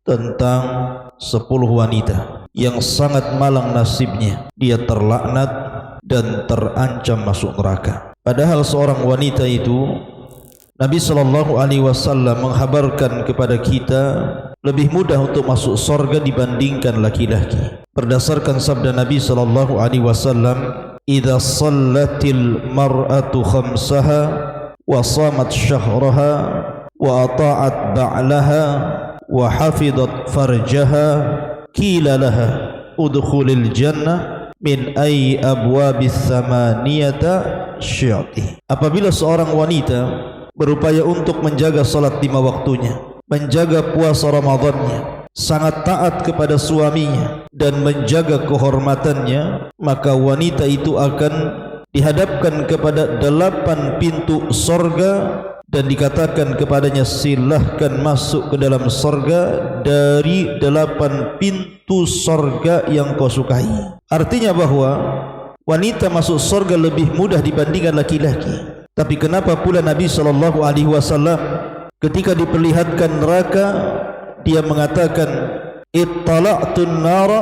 Tentang 10 wanita yang sangat malang nasibnya, dia terlaknat dan terancam masuk neraka. Padahal seorang wanita itu, Nabi SAW menghabarkan kepada kita lebih mudah untuk masuk surga dibandingkan laki-laki. Berdasarkan sabda Nabi SAW, "Idza shallatil mar'atu khamsaha wa shamat syahraha wa ata'at ba'laha wa hafidhat farjaha qila laha udkhulil jannah min ayyi abwabis samaniyata syi'ti." Apabila seorang wanita berupaya untuk menjaga salat 5 waktunya, menjaga puasa Ramadannya, sangat taat kepada suaminya dan menjaga kehormatannya, maka wanita itu akan dihadapkan kepada 8 pintu surga dan dikatakan kepadanya, silahkan masuk ke dalam surga dari 8 pintu surga yang kau sukai. Artinya bahwa wanita masuk surga lebih mudah dibandingkan laki-laki. Tapi kenapa pula Nabi SAW ketika diperlihatkan neraka, dia mengatakan, ittala'tun nara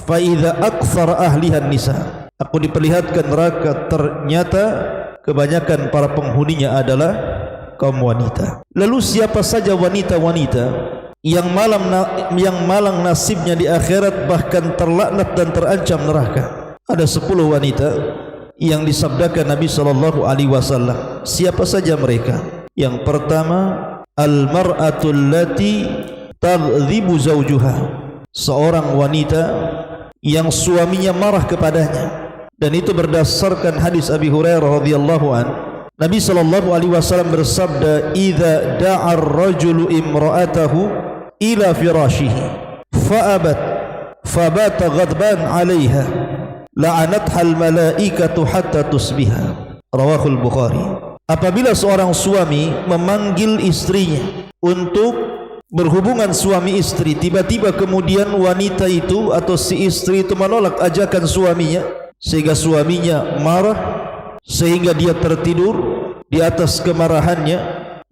fa idza aktsara ahlihan nisa. Aku diperlihatkan neraka, ternyata kebanyakan para penghuninya adalah kaum wanita. Lalu siapa saja wanita-wanita yang malang nasibnya di akhirat, bahkan terlaknat dan terancam neraka? Ada 10 wanita yang disabdakan Nabi SAW. Siapa saja mereka? Yang pertama, al-mar'atul lati taghdhibu zawjuha, seorang wanita yang suaminya marah kepadanya. Dan itu berdasarkan hadis Abi Hurairah radhiyallahu an. Nabi SAW bersabda, "Idza da'a ar-rajulu imra'atahu ila firashihi fa'abat fabata ghadban 'alayha la'anatha al-malaikatu hatta tusbiha." Rawahul Bukhari. Apabila seorang suami memanggil istrinya untuk berhubungan suami istri, tiba-tiba kemudian wanita itu atau si istri itu menolak ajakan suaminya, sehingga suaminya marah, sehingga dia tertidur di atas kemarahannya,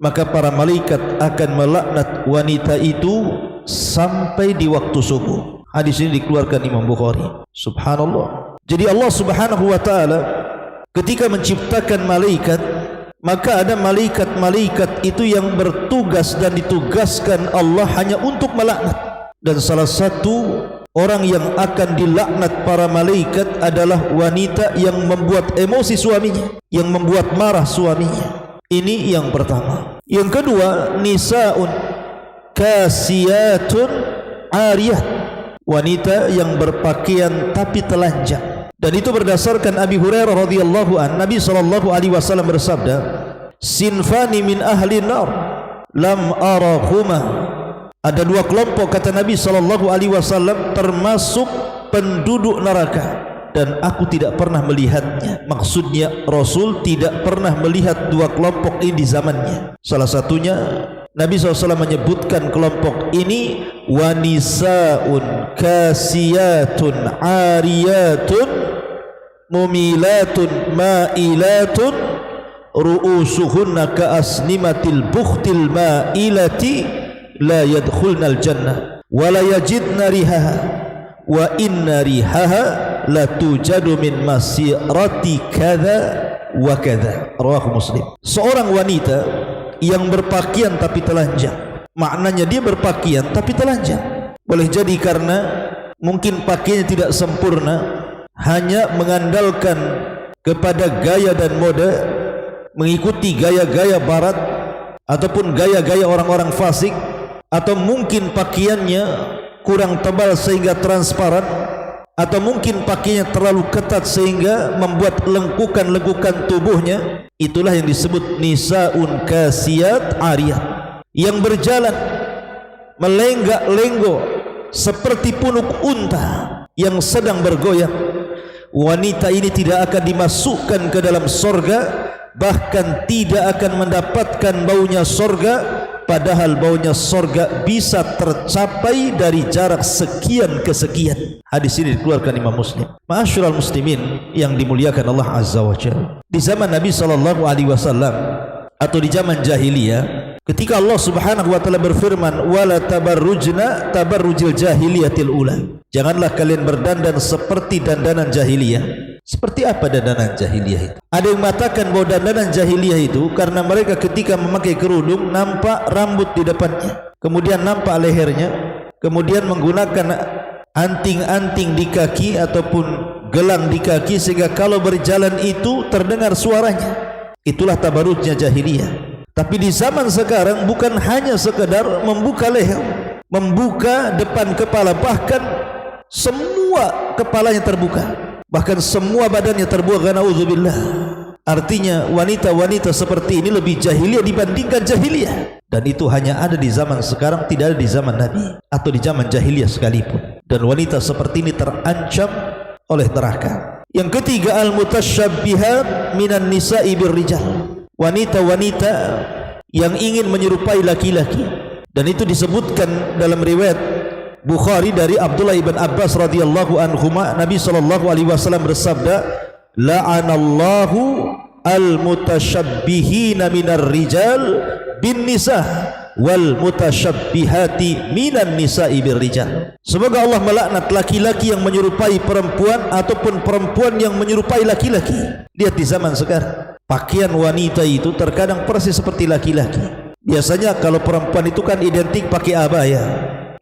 maka para malaikat akan melaknat wanita itu sampai di waktu subuh. Hadis ini dikeluarkan Imam Bukhari. Subhanallah. Jadi Allah Subhanahu wa taala ketika menciptakan malaikat, maka ada malaikat-malaikat itu yang bertugas dan ditugaskan Allah hanya untuk melaknat. Dan salah satu orang yang akan dilaknat para malaikat adalah wanita yang membuat emosi suaminya, yang membuat marah suaminya. Ini yang pertama. Yang kedua, nisaun kasiyatun ariyah, wanita yang berpakaian tapi telanjang. Dan itu berdasarkan Abi Hurairah radhiyallahu an. Nabi SAW bersabda, "Sinfani min ahli nar lam arahuma." Ada 2 kelompok, kata Nabi SAW, termasuk penduduk neraka, dan aku tidak pernah melihatnya. Maksudnya Rasul tidak pernah melihat 2 kelompok ini di zamannya. Salah satunya Nabi SAW menyebutkan kelompok ini, wanisaun kasiyatun ariyatun mumilatun ma'ilatun ru'usuhunna ka'asnimatil bukhtil ma'ilati la yadkhulnal jannah wa la yajidna rihaha wa inna rihaha la tujadu min masirati kadza wa kadza. Rawahu Muslim. Seorang wanita yang berpakaian tapi telanjang, maknanya dia berpakaian tapi telanjang. Boleh jadi karena mungkin pakaiannya tidak sempurna, hanya mengandalkan kepada gaya dan mode, mengikuti gaya-gaya barat ataupun gaya-gaya orang-orang fasik, atau mungkin pakaiannya kurang tebal sehingga transparan, atau mungkin pakaiannya terlalu ketat sehingga membuat lengkukan-lengkukan tubuhnya. Itulah yang disebut nisaun kasiyat ariyah, yang berjalan melenggak-lenggok seperti punuk unta yang sedang bergoyang. Wanita ini tidak akan dimasukkan ke dalam surga, bahkan tidak akan mendapatkan baunya surga padahal baunya sorga bisa tercapai dari jarak sekian ke sekian. Hadis ini dikeluarkan Imam Muslim. Ma'asyiral muslimin yang dimuliakan Allah Azza wa Jalla, di zaman Nabi SAW atau di zaman jahiliyah, ketika Allah Subhanahu wa taala berfirman, "Wala tabarrujna tabarrujil jahiliyatil ula." Janganlah kalian berdandan seperti dandanan jahiliyah. Seperti apa dandanan jahiliyah itu? Ada yang mengatakan bahwa dandanan jahiliyah itu karena mereka ketika memakai kerudung nampak rambut di depannya, kemudian nampak lehernya, kemudian menggunakan anting-anting di kaki ataupun gelang di kaki sehingga kalau berjalan itu terdengar suaranya. Itulah tabarrujnya jahiliyah. Tapi di zaman sekarang bukan hanya sekedar membuka leher, membuka depan kepala, bahkan semua kepalanya terbuka, bahkan semua badannya terbuka. Na'udzubillah. Artinya wanita-wanita seperti ini lebih jahiliyah dibandingkan jahiliyah. Dan itu hanya ada di zaman sekarang, tidak ada di zaman Nabi atau di zaman jahiliyah sekalipun. Dan wanita seperti ini terancam oleh neraka. Yang ketiga, al-mutasyabbihat minan nisa'i birrijal. Wanita-wanita yang ingin menyerupai laki-laki. Dan itu disebutkan dalam riwayat Bukhari dari Abdullah ibn Abbas radhiyallahu anhuma, Nabi SAW bersabda, la'anallahu al-mutasyabbihina minar rijal bin nisa wal mutasyabbihati minan nisa'i bir rijal. Semoga Allah melaknat laki-laki yang menyerupai perempuan ataupun perempuan yang menyerupai laki-laki. Lihat di zaman sekarang, pakaian wanita itu terkadang persis seperti laki-laki. Biasanya kalau perempuan itu kan identik pakai abaya,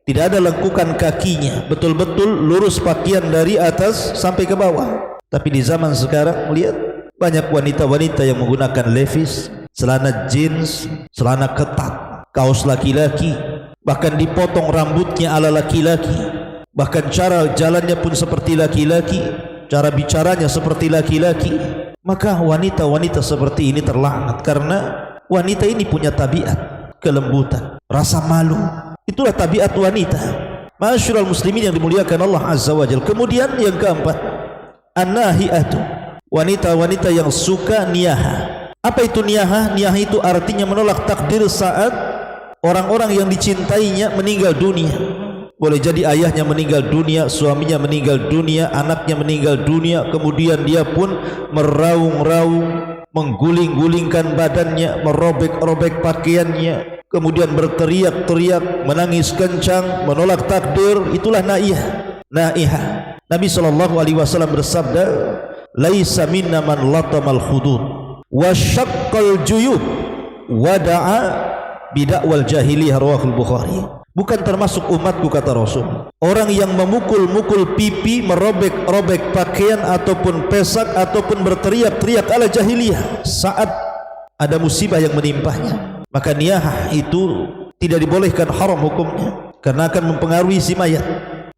tidak ada lengkukan kakinya, betul-betul lurus pakaian dari atas sampai ke bawah. Tapi di zaman sekarang lihat banyak wanita-wanita yang menggunakan levis, celana jeans, celana ketat, kaos laki-laki, bahkan dipotong rambutnya ala laki-laki, bahkan cara jalannya pun seperti laki-laki, cara bicaranya seperti laki-laki. Maka wanita-wanita seperti ini terlaknat, karena wanita ini punya tabiat kelembutan, rasa malu. Itulah tabiat wanita. Ma'asyiral muslimin yang dimuliakan Allah Azza wa Jalla. Kemudian yang keempat, an-nahi'atu, wanita-wanita yang suka niyaha. Apa itu niyaha? Niyaha itu artinya menolak takdir saat orang-orang yang dicintainya meninggal dunia. Boleh jadi ayahnya meninggal dunia, suaminya meninggal dunia, anaknya meninggal dunia, kemudian dia pun meraung-raung, mengguling-gulingkan badannya, merobek-robek pakaiannya, kemudian berteriak-teriak, menangis kencang, menolak takdir. Itulah naihah. Naihah. Nabi SAW bersabda, laisa minna man latamal khudud wa syaqqal juyub wa da'a bidakwal jahiliyah, rawahul Bukhari. Bukan termasuk umatku, kata Rasul, orang yang memukul-mukul pipi, merobek-robek pakaian ataupun pesak ataupun berteriak-teriak ala jahiliyah saat ada musibah yang menimpahnya. Maka niyahah itu tidak dibolehkan, haram hukumnya, karena akan mempengaruhi si mayat,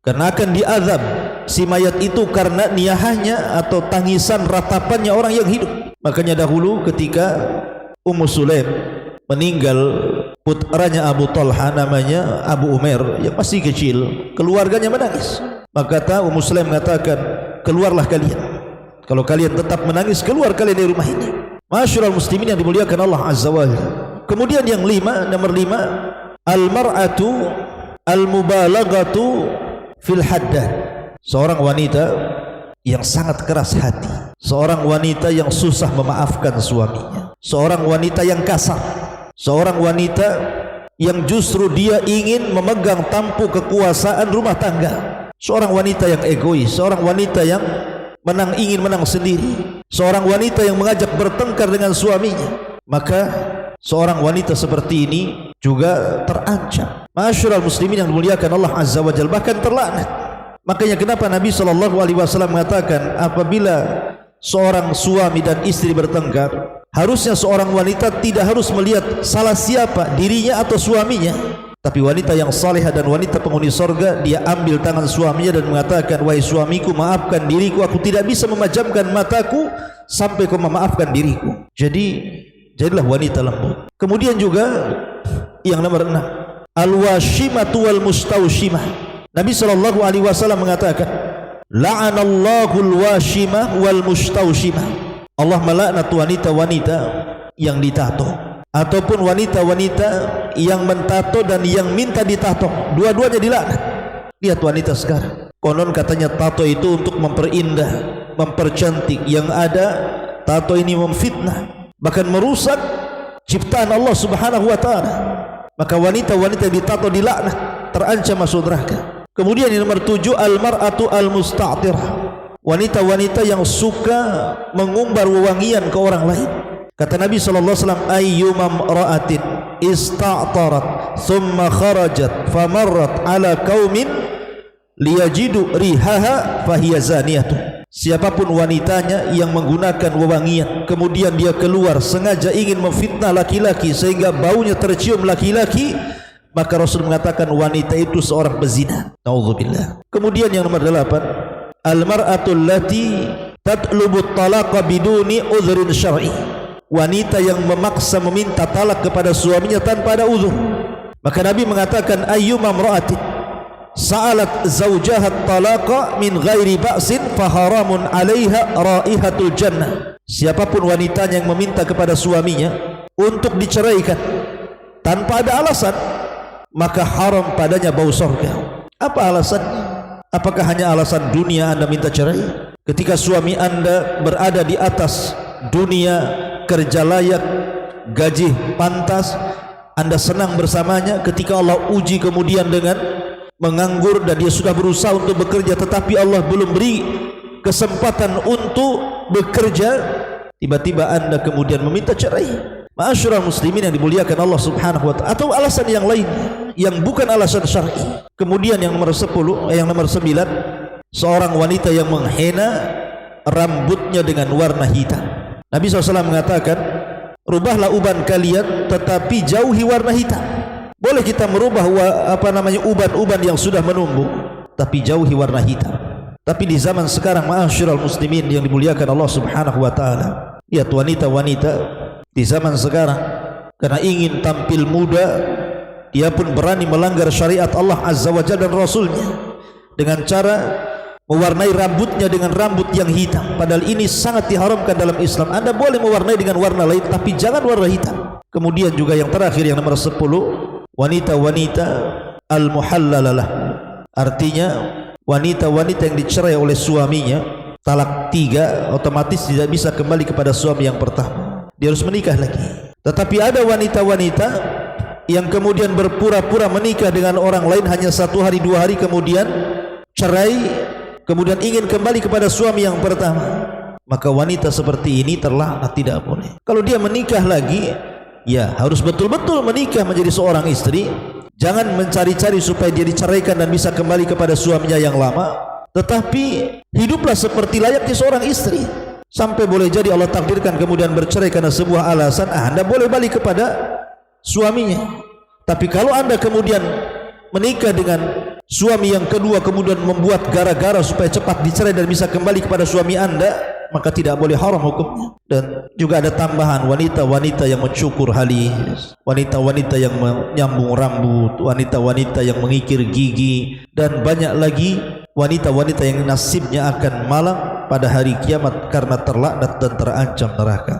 karena akan diazab si mayat itu karena niyahahnya atau tangisan ratapannya orang yang hidup. Makanya dahulu ketika Ummu Sulaim meninggal, putranya Abu Talha namanya Abu Umair yang masih kecil, keluarganya menangis. Maka kata Ummu Sulaim mengatakan, keluarlah kalian. Kalau kalian tetap menangis, keluar kalian dari rumah ini. Ma'asyiral muslimin yang dimuliakan Allah Azza wa Jalla. Kemudian yang nomor lima, al-mar'atu al-mubalaghatu fil haddad. Seorang wanita yang sangat keras hati, seorang wanita yang susah memaafkan suaminya, seorang wanita yang kasar, seorang wanita yang justru dia ingin memegang tampuk kekuasaan rumah tangga, seorang wanita yang egois, seorang wanita yang ingin menang sendiri, seorang wanita yang mengajak bertengkar dengan suaminya. Maka seorang wanita seperti ini juga terancam. Ma'asyiral muslimin yang dimuliakan Allah Azza wa Jalla, bahkan terlaknat. Makanya kenapa Nabi SAW mengatakan, apabila seorang suami dan istri bertengkar, harusnya seorang wanita tidak harus melihat salah siapa, dirinya atau suaminya, tapi wanita yang salihah dan wanita penghuni sorga, dia ambil tangan suaminya dan mengatakan, wahai suamiku, maafkan diriku, aku tidak bisa memejamkan mataku sampai kau memaafkan diriku. Jadilah wanita lembut. Kemudian juga yang nomor 6, al-washimatu wal mustawshimah. Nabi SAW mengatakan, la'anallahu al-washimah wal mustawshimah. Allah melaknat wanita-wanita yang ditato. ataupun wanita-wanita yang mentato dan yang minta ditato, dua-duanya dilaknat. Lihat wanita sekarang, konon katanya tato itu untuk memperindah, mempercantik. Yang ada tato ini memfitnah, bahkan merusak ciptaan Allah Subhanahu wa taala. Maka wanita-wanita yang ditato dilaknat, terancam masuk neraka. Kemudian yang nomor 7, al-mar'atu al-musta'tirah, wanita-wanita yang suka mengumbar wewangian ke orang lain. Kata Nabi sallallahu alaihi wasallam, ayyuma imra'atin ista'tarat thumma kharajat famarrat ala qaumin liyajidu rihaha fahiya zaniyatun. Siapapun wanitanya yang menggunakan wewangian kemudian dia keluar sengaja ingin memfitnah laki-laki sehingga baunya tercium laki-laki, maka Rasul mengatakan wanita itu seorang pezina. Nauzubillah. Kemudian yang nomor 8, al-mar'atul lati tatlubu talaqa biduni udhrin syar'i, wanita yang memaksa meminta talak kepada suaminya tanpa ada uzur. Maka Nabi mengatakan ayyuma imra'atin sa'alat zawjaha talaqa min ghairi ba'sin faharamun 'alaiha raihatul jannah. Siapapun wanitanya yang meminta kepada suaminya untuk diceraikan tanpa ada alasan, maka haram padanya bau surga. Apa alasannya? Apakah hanya alasan dunia Anda minta cerai? Ketika suami Anda berada di atas dunia, kerja layak, gaji pantas, Anda senang bersamanya. Ketika Allah uji kemudian dengan menganggur dan dia sudah berusaha untuk bekerja tetapi Allah belum beri kesempatan untuk bekerja, tiba-tiba Anda kemudian meminta cerai. Ma'asyiral muslimin yang dimuliakan Allah Subhanahu wa taala, atau alasan yang lain yang bukan alasan syar'i. Kemudian yang nomor 10, yang nomor 9, seorang wanita yang menghena rambutnya dengan warna hitam. Nabi SAW mengatakan, rubahlah uban kalian tetapi jauhi warna hitam. Boleh kita merubah uban-uban yang sudah menumbuh, tapi jauhi warna hitam. Tapi di zaman sekarang, ma'asyiral muslimin yang dimuliakan Allah Subhanahu wa taala, lihat wanita-wanita di zaman sekarang karena ingin tampil muda, dia pun berani melanggar syariat Allah Azza wa Jalla dan Rasulnya dengan cara mewarnai rambutnya dengan rambut yang hitam. Padahal ini sangat diharamkan dalam Islam. Anda boleh mewarnai dengan warna lain, tapi jangan warna hitam. Kemudian juga yang terakhir, yang nomor 10, wanita-wanita al-muhallalalah, artinya wanita-wanita yang dicerai oleh suaminya talak 3, otomatis tidak bisa kembali kepada suami yang pertama, dia harus menikah lagi. Tetapi ada wanita-wanita yang kemudian berpura-pura menikah dengan orang lain hanya 1 hari 2 hari kemudian cerai, kemudian ingin kembali kepada suami yang pertama. Maka wanita seperti ini terlaknat, tidak boleh. Kalau dia menikah lagi, ya harus betul-betul menikah menjadi seorang istri. Jangan mencari-cari supaya dia diceraikan dan bisa kembali kepada suaminya yang lama, tetapi hiduplah seperti layaknya seorang istri. Sampai boleh jadi Allah takdirkan kemudian bercerai karena sebuah alasan, Anda boleh balik kepada suaminya. Tapi kalau Anda kemudian menikah dengan suami yang kedua kemudian membuat gara-gara supaya cepat dicerai dan bisa kembali kepada suami Anda, maka tidak boleh, haram hukumnya. Dan juga ada tambahan, wanita-wanita yang mencukur halis, wanita-wanita yang menyambung rambut, wanita-wanita yang mengikir gigi, dan banyak lagi wanita-wanita yang nasibnya akan malang pada hari kiamat karena terlaknat dan terancam neraka.